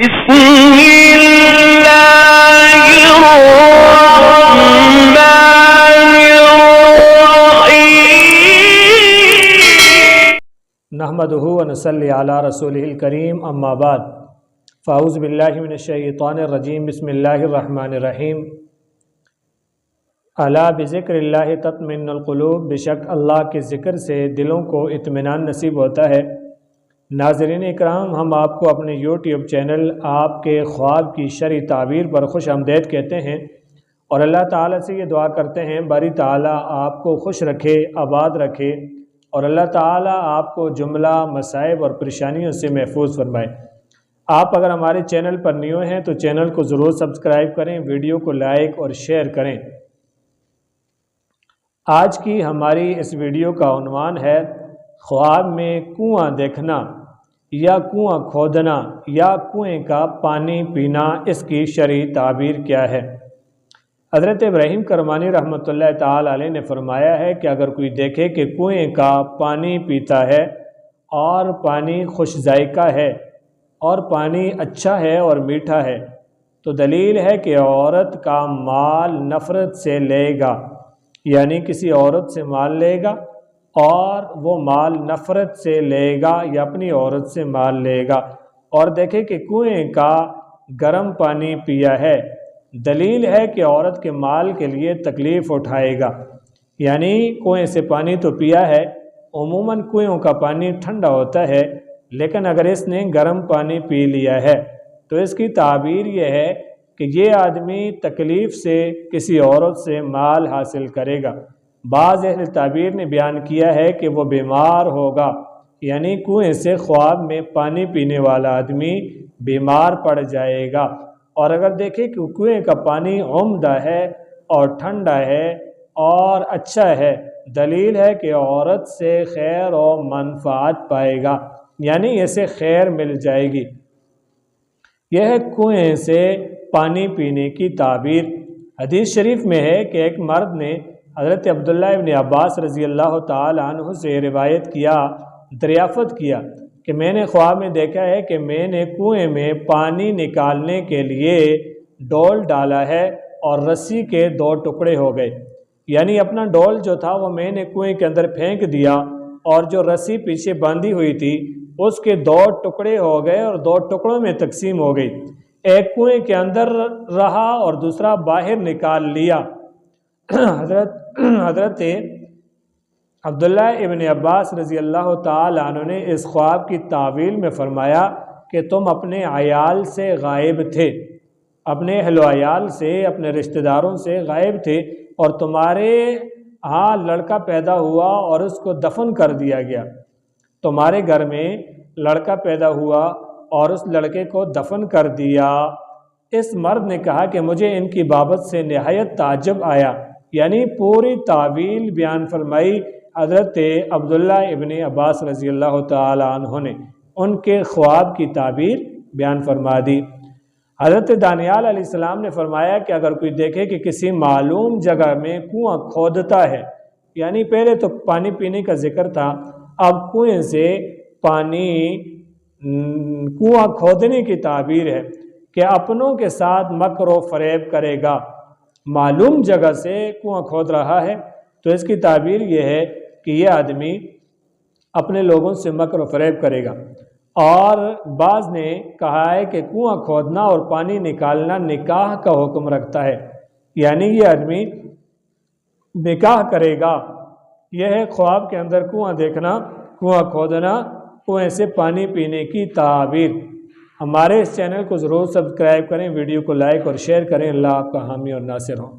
بسم اللہ الرحمن الرحیم نحمدہ ونصلی علی رسولہ الکریم اما بعد فاعوذ باللہ من الشیطان الرجیم بسم اللہ الرحمن الرحیم الا بذکر اللہ تطمئن القلوب، بشک اللہ کے ذکر سے دلوں کو اطمینان نصیب ہوتا ہے۔ ناظرین اکرام، ہم آپ کو اپنے یوٹیوب چینل آپ کے خواب کی شرعی تعبیر پر خوش آمدید کہتے ہیں اور اللہ تعالیٰ سے یہ دعا کرتے ہیں باری تعالیٰ آپ کو خوش رکھے، آباد رکھے اور اللہ تعالیٰ آپ کو جملہ مصائب اور پریشانیوں سے محفوظ فرمائے۔ آپ اگر ہمارے چینل پر نیو ہیں تو چینل کو ضرور سبسکرائب کریں، ویڈیو کو لائک اور شیئر کریں۔ آج کی ہماری اس ویڈیو کا عنوان ہے خواب میں کنواں دیکھنا یا کنواں کھودنا یا کنویں کا پانی پینا، اس کی شرعی تعبیر کیا ہے؟ حضرت ابراہیم کرمانی رحمۃ اللہ تعالی علیہ نے فرمایا ہے کہ اگر کوئی دیکھے کہ کنویں کا پانی پیتا ہے اور پانی خوش ذائقہ ہے اور پانی اچھا ہے اور میٹھا ہے تو دلیل ہے کہ عورت کا مال نفرت سے لے گا، یعنی کسی عورت سے مال لے گا اور وہ مال نفرت سے لے گا یا اپنی عورت سے مال لے گا، اور دیکھے کہ کنویں کا گرم پانی پیا ہے، دلیل ہے کہ عورت کے مال کے لیے تکلیف اٹھائے گا، یعنی کنویں سے پانی تو پیا ہے، عموماً کنویں کا پانی ٹھنڈا ہوتا ہے، لیکن اگر اس نے گرم پانی پی لیا ہے تو اس کی تعبیر یہ ہے کہ یہ آدمی تکلیف سے کسی عورت سے مال حاصل کرے گا۔ بعض اہل تعبیر نے بیان کیا ہے کہ وہ بیمار ہوگا، یعنی کنویں سے خواب میں پانی پینے والا آدمی بیمار پڑ جائے گا۔ اور اگر دیکھیں کہ کنویں کا پانی عمدہ ہے اور ٹھنڈا ہے اور اچھا ہے، دلیل ہے کہ عورت سے خیر و منفعت پائے گا، یعنی اسے خیر مل جائے گی۔ یہ ہے کنویں سے پانی پینے کی تعبیر۔ حدیث شریف میں ہے کہ ایک مرد نے حضرت عبداللہ ابن عباس رضی اللہ تعالی عنہ سے روایت کیا، دریافت کیا کہ میں نے خواب میں دیکھا ہے کہ میں نے کنویں میں پانی نکالنے کے لیے ڈول ڈالا ہے اور رسی کے 2 ٹکڑے ہو گئے، یعنی اپنا ڈول جو تھا وہ میں نے کنویں کے اندر پھینک دیا اور جو رسی پیچھے باندھی ہوئی تھی اس کے 2 ٹکڑے ہو گئے اور 2 ٹکڑوں میں تقسیم ہو گئی، ایک کنویں کے اندر رہا اور دوسرا باہر نکال لیا۔ حضرت عبداللہ ابن عباس رضی اللہ تعالی عنہ نے اس خواب کی تعویل میں فرمایا کہ تم اپنے عیال سے غائب تھے، اپنے اہل و عیال سے، اپنے رشتہ داروں سے غائب تھے اور تمہارے ہاں لڑکا پیدا ہوا اور اس کو دفن کر دیا گیا۔ تمہارے گھر میں لڑکا پیدا ہوا اور اس لڑکے کو دفن کر دیا۔ اس مرد نے کہا کہ مجھے ان کی بابت سے نہایت تعجب آیا، یعنی پوری تعویل بیان فرمائی حضرت عبداللہ ابن عباس رضی اللہ تعالی عنہ نے، ان کے خواب کی تعبیر بیان فرما دی۔ حضرت دانیال علیہ السلام نے فرمایا کہ اگر کوئی دیکھے کہ کسی معلوم جگہ میں کنواں کھودتا ہے، یعنی پہلے تو پانی پینے کا ذکر تھا، اب کنویں سے کنواں کھودنے کی تعبیر ہے کہ اپنوں کے ساتھ مکر و فریب کرے گا۔ معلوم جگہ سے کنواں کھود رہا ہے تو اس کی تعبیر یہ ہے کہ یہ آدمی اپنے لوگوں سے مکر و فریب کرے گا۔ اور بعض نے کہا ہے کہ کنواں کھودنا اور پانی نکالنا نکاح کا حکم رکھتا ہے، یعنی یہ آدمی نکاح کرے گا۔ یہ ہے خواب کے اندر کنواں دیکھنا، کنواں کھودنا، کنویں سے پانی پینے کی تعبیر۔ ہمارے اس چینل کو ضرور سبسکرائب کریں، ویڈیو کو لائک اور شیئر کریں۔ اللہ آپ کا حامی اور ناصر ہوں۔